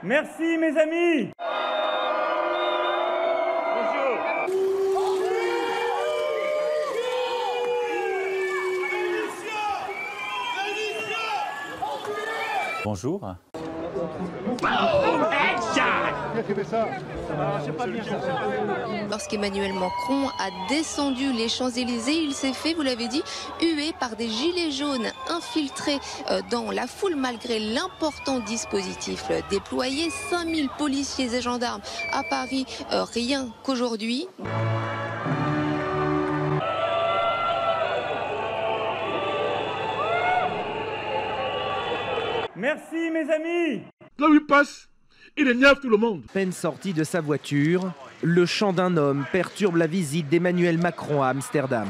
Merci mes amis. Bonjour. Lorsqu'Emmanuel Macron a descendu les Champs-Élysées, il s'est fait, vous l'avez dit, hué par des gilets jaunes infiltrés dans la foule malgré l'important dispositif déployé. 5000 policiers et gendarmes à Paris, rien qu'aujourd'hui. Merci mes amis. Là où il passe, il énerve tout le monde. Peine sorti de sa voiture, le chant d'un homme perturbe la visite d'Emmanuel Macron à Amsterdam.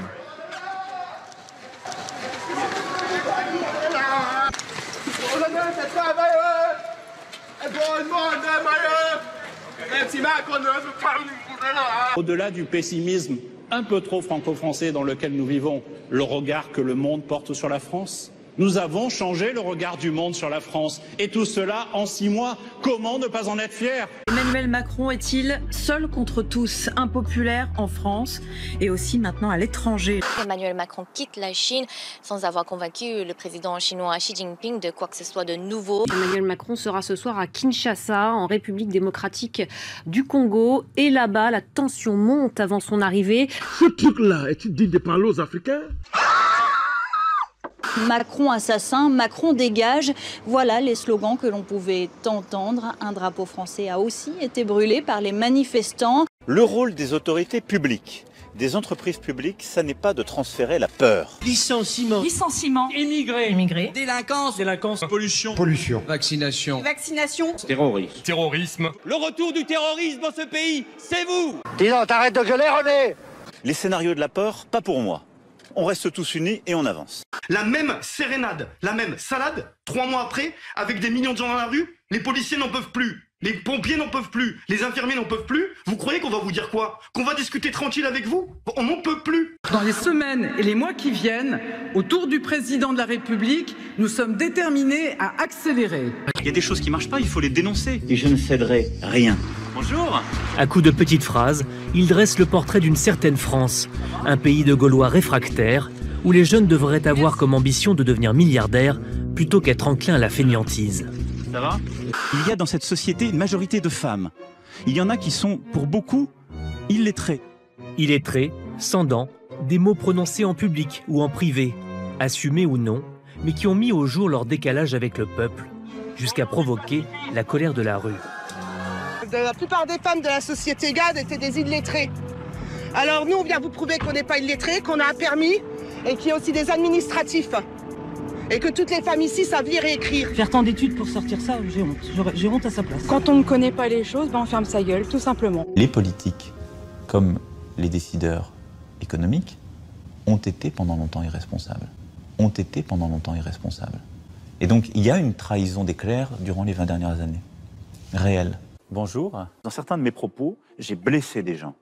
Au-delà du pessimisme un peu trop franco-français dans lequel nous vivons, le regard que le monde porte sur la France, nous avons changé le regard du monde sur la France. Et tout cela en 6 mois. Comment ne pas en être fier? Emmanuel Macron est-il seul contre tous, impopulaire en France et aussi maintenant à l'étranger? Emmanuel Macron quitte la Chine sans avoir convaincu le président chinois Xi Jinping de quoi que ce soit de nouveau. Emmanuel Macron sera ce soir à Kinshasa, en République démocratique du Congo. Et là-bas, la tension monte avant son arrivée. Ce truc-là, est-il digne de parler aux Africains? Macron assassin, Macron dégage, voilà les slogans que l'on pouvait entendre. Un drapeau français a aussi été brûlé par les manifestants. Le rôle des autorités publiques, des entreprises publiques, ça n'est pas de transférer la peur. Licenciement. Immigrés. Délinquance. Pollution. Vaccination. Terrorisme. Le retour du terrorisme dans ce pays, c'est vous. Dis donc, t'arrêtes de gueuler, René. Les scénarios de la peur, pas pour moi. On reste tous unis et on avance. La même sérénade, la même salade, 3 mois après, avec des millions de gens dans la rue, les policiers n'en peuvent plus, les pompiers n'en peuvent plus, les infirmiers n'en peuvent plus. Vous croyez qu'on va vous dire quoi? Qu'on va discuter tranquille avec vous? On n'en peut plus. Dans les semaines et les mois qui viennent, autour du président de la République, nous sommes déterminés à accélérer. Il y a des choses qui marchent pas, il faut les dénoncer. Et je ne céderai rien. Bonjour. À coups de petites phrases, il dresse le portrait d'une certaine France, un pays de Gaulois réfractaires, où les jeunes devraient avoir comme ambition de devenir milliardaires plutôt qu'être enclins à la fainéantise. Ça va? Il y a dans cette société une majorité de femmes. Il y en a qui sont, pour beaucoup, illettrés. Illettrés, sans dents, des mots prononcés en public ou en privé, assumés ou non, mais qui ont mis au jour leur décalage avec le peuple, jusqu'à provoquer la colère de la rue. La plupart des femmes de la société GAD étaient des illettrés. Alors nous, on vient vous prouver qu'on n'est pas illettrés, qu'on a un permis et qu'il y a aussi des administratifs. Et que toutes les femmes ici savent lire et écrire. Faire tant d'études pour sortir ça, j'ai honte. J'ai honte à sa place. Quand on ne connaît pas les choses, on ferme sa gueule, tout simplement. Les politiques, comme les décideurs économiques, ont été pendant longtemps irresponsables. Et donc, il y a une trahison des clercs durant les 20 dernières années. Réelle. Bonjour. Dans certains de mes propos, j'ai blessé des gens.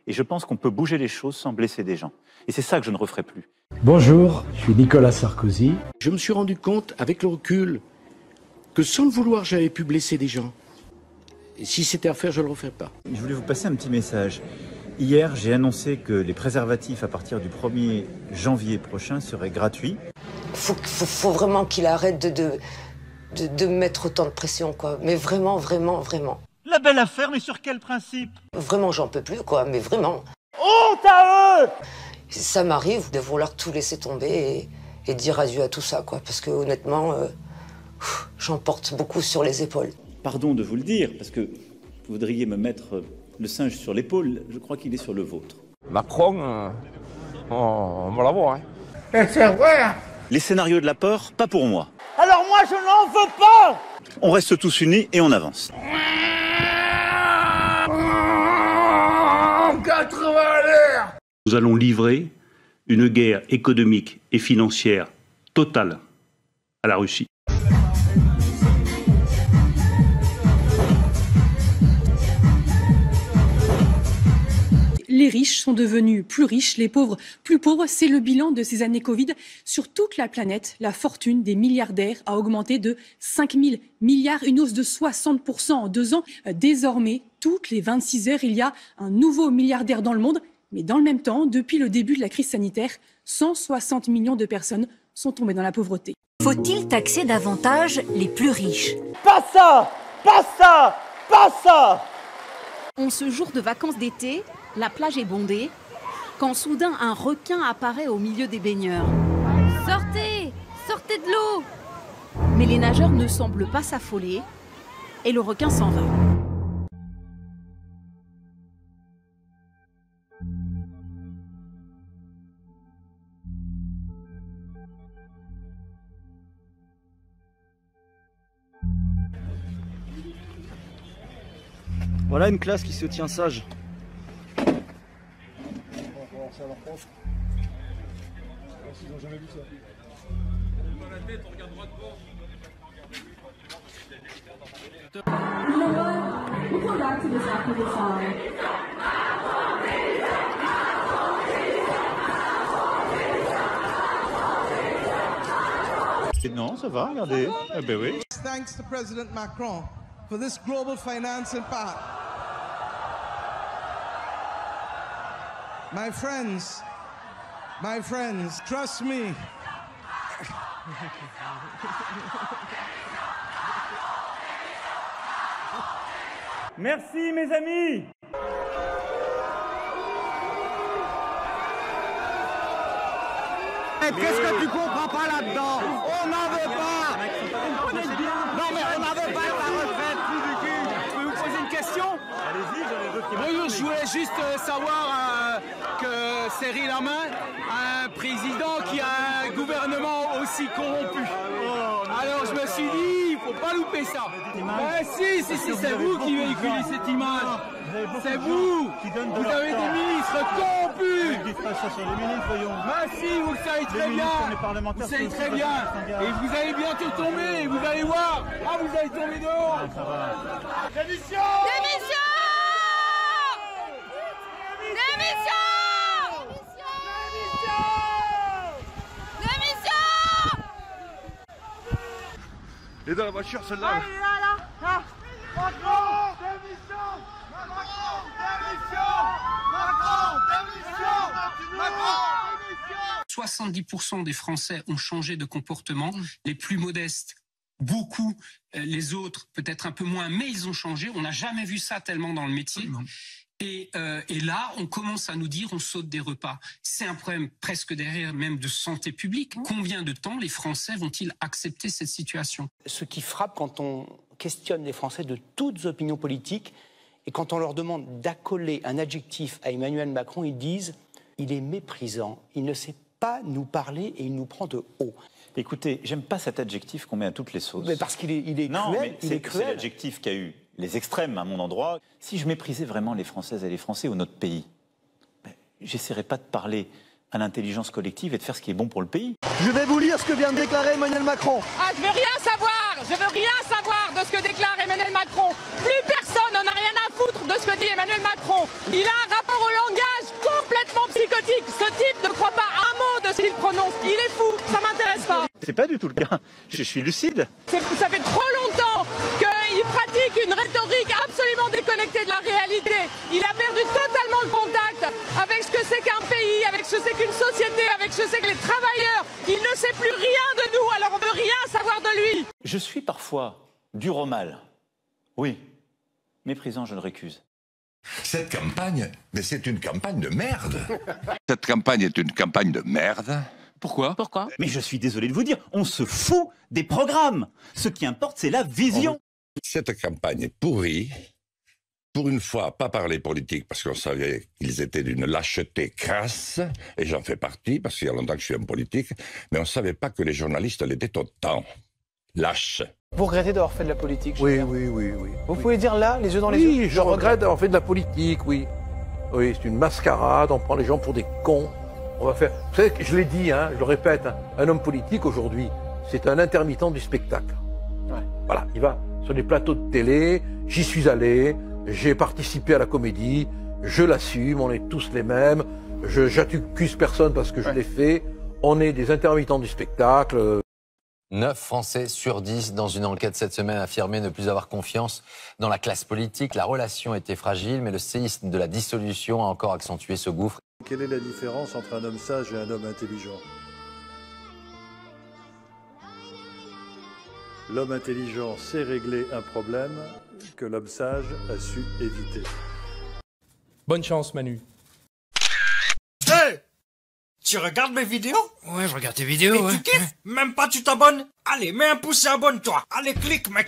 Et je pense qu'on peut bouger les choses sans blesser des gens. Et c'est ça que je ne referai plus. Bonjour, je suis Nicolas Sarkozy. Je me suis rendu compte, avec le recul, que sans le vouloir, j'avais pu blesser des gens. Et si c'était à faire, je ne le referais pas. Je voulais vous passer un petit message. Hier, j'ai annoncé que les préservatifs à partir du 1er janvier prochain seraient gratuits. Faut vraiment qu'il arrête de mettre autant de pression, quoi. Mais vraiment. La belle affaire, mais sur quel principe? Vraiment, j'en peux plus, quoi. Mais vraiment. Honte à eux! Ça m'arrive de vouloir tout laisser tomber et dire adieu à tout ça, quoi. Parce que honnêtement, j'en porte beaucoup sur les épaules. Pardon de vous le dire, parce que vous voudriez me mettre le singe sur l'épaule. Je crois qu'il est sur le vôtre. Macron, on va l'avoir. Hein. C'est vrai. Les scénarios de la peur, pas pour moi. Alors moi, je n'en veux pas! On reste tous unis et on avance. 80 à l'air. Nous allons livrer une guerre économique et financière totale à la Russie. Les riches sont devenus plus riches, les pauvres plus pauvres. C'est le bilan de ces années Covid. Sur toute la planète, la fortune des milliardaires a augmenté de 5 000 milliards, une hausse de 60% en 2 ans. Désormais, toutes les 26 heures, il y a un nouveau milliardaire dans le monde. Mais dans le même temps, depuis le début de la crise sanitaire, 160 millions de personnes sont tombées dans la pauvreté. Faut-il taxer davantage les plus riches? Pas ça! Pas ça! Pas ça! En ce jour de vacances d'été, la plage est bondée, quand soudain un requin apparaît au milieu des baigneurs. Sortez! Sortez de l'eau! Mais les nageurs ne semblent pas s'affoler et le requin s'en va. Voilà une classe qui se tient sage. Non, ça va, regardez. Eh ben oui. Thanks to President Macron for this global financing pact. My friends, trust me. Merci mes amis. Qu'est-ce que tu comprends pas là-dedans? On n'en veut pas. Non mais on n'en veut pas de la retraite, plus du cul. Je peux vous poser une question? Allez-y, j'en ai d'autres qui Bonjour, je voulais juste savoir que Cyril Hanouna a un président qui a un gouvernement aussi corrompu. Alors je me suis dit, il faut pas louper ça. Ah si, c'est vous qui véhiculez cette image. C'est vous. Vous avez des ministres corrompus. Ah si, vous le savez très bien. Vous savez très bien. Et vous allez bientôt tomber, vous allez voir. Ah, vous allez tomber dehors. Démission! Démission! Et dans la voiture, celle-là. Macron! Démission! Macron! Démission! Macron! Démission! Macron! Démission! 70% des Français ont changé de comportement, les plus modestes, beaucoup, les autres peut-être un peu moins, mais ils ont changé. On n'a jamais vu ça tellement dans le métier. Et là, on commence à nous dire on saute des repas. C'est un problème presque derrière même de santé publique. Combien de temps les Français vont-ils accepter cette situation? Ce qui frappe quand on questionne les Français de toutes opinions politiques et quand on leur demande d'accoler un adjectif à Emmanuel Macron, ils disent il est méprisant, il ne sait pas nous parler et il nous prend de haut. Écoutez, j'aime pas cet adjectif qu'on met à toutes les sauces. Mais parce qu'il est cruel. C'est l'adjectif qu'a eu les extrêmes à mon endroit. Si je méprisais vraiment les Françaises et les Français ou notre pays, j'essaierais pas de parler à l'intelligence collective et de faire ce qui est bon pour le pays. Je vais vous lire ce que vient de déclarer Emmanuel Macron. Ah, je veux rien savoir de ce que déclare Emmanuel Macron. Plus personne n'en a rien à foutre de ce que dit Emmanuel Macron. Il a un rapport au langage complètement psychotique. Ce type ne croit pas un mot de ce qu'il prononce. Il est fou, ça m'intéresse pas. C'est pas du tout le cas. Je suis lucide. Ça fait trop longtemps qu'il pratique une rhétorique absolument déconnectée de la réalité. Il a perdu totalement le contact avec ce que c'est qu'un pays, avec ce que c'est qu'une société, avec ce que c'est que les travailleurs. Il ne sait plus rien de nous, alors on ne veut rien savoir de lui. Je suis parfois dur au mal. Oui. Méprisant, je le récuse. Cette campagne, mais c'est une campagne de merde. Cette campagne est une campagne de merde. Pourquoi? Mais je suis désolé de vous dire, on se fout des programmes. Ce qui importe, c'est la vision. Cette campagne est pourrie. Pour une fois, pas parler politique, parce qu'on savait qu'ils étaient d'une lâcheté crasse, et j'en fais partie, parce qu'il y a longtemps que je suis en politique, mais on ne savait pas que les journalistes l'étaient autant. Lâches. Vous regrettez d'avoir fait de la politique? Oui. Vous pouvez dire là, les yeux dans les yeux? Oui, je regrette d'avoir fait de la politique, oui. Oui, c'est une mascarade, on prend les gens pour des cons. On va faire... Vous savez, je l'ai dit, je le répète, un homme politique aujourd'hui, c'est un intermittent du spectacle. Ouais. Voilà, il va sur des plateaux de télé, j'y suis allé, j'ai participé à la comédie, Je l'assume, on est tous les mêmes. J'accuse personne parce que je l'ai fait. On est des intermittents du spectacle. 9 Français sur 10 dans une enquête cette semaine affirmaient ne plus avoir confiance dans la classe politique. La relation était fragile, mais le séisme de la dissolution a encore accentué ce gouffre. Quelle est la différence entre un homme sage et un homme intelligent? L'homme intelligent sait régler un problème que l'homme sage a su éviter. Bonne chance, Manu. Hey! Tu regardes mes vidéos? Ouais, je regarde tes vidéos, mais ouais. tu kiffes? Même pas tu t'abonnes? Allez, mets un pouce et abonne-toi. Allez, clique, mec.